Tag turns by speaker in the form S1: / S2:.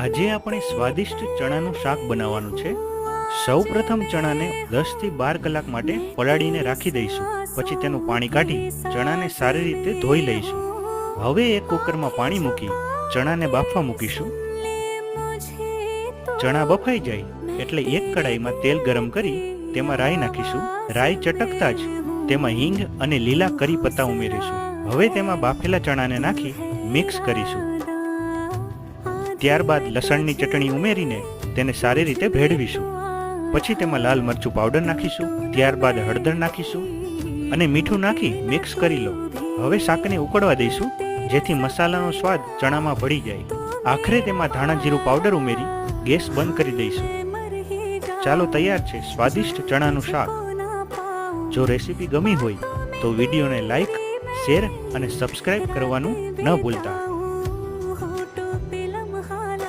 S1: આજે આપણે સ્વાદિષ્ટ ચણાનું શાક બનાવવાનું છે। સૌપ્રથમ ચણાને 10 થી 12 કલાક માટે પલાળીને રાખી દઈશું। પછી તેનું પાણી કાઢી ચણાને સારી રીતે ધોઈ લઈશું। હવે એક કુકરમાં પાણી મૂકી ચણાને બાફવા મૂકીશું। ચણા બફાઈ જાય એટલે એક કડાઈમાં તેલ ગરમ કરી તેમાં રાઈ નાખીશું। રાઈ ચટકતા જ તેમાં હિંગ અને લીલા કરી પત્તા ઉમેરીશું। હવે તેમાં બાફેલા ચણાને નાખી મિક્સ કરીશું। ત્યારબાદ લસણની ચટણી ઉમેરીને તેને સારી રીતે ભેળવીશું। પછી તેમાં લાલ મરચું પાવડર નાખીશું। ત્યારબાદ હળદર નાખીશું અને મીઠું નાખી મિક્સ કરી લો। હવે શાકને ઉકળવા દઈશું જેથી મસાલાનો સ્વાદ ચણામાં ભળી જાય। આખરે તેમાં ધાણા જીરું પાવડર ઉમેરી ગેસ બંધ કરી દઈશું। ચાલો તૈયાર છે સ્વાદિષ્ટ ચણાનું શાક। જો રેસીપી ગમી હોય તો વિડીયોને લાઈક, શેર અને સબસ્ક્રાઇબ કરવાનું ન ભૂલતા।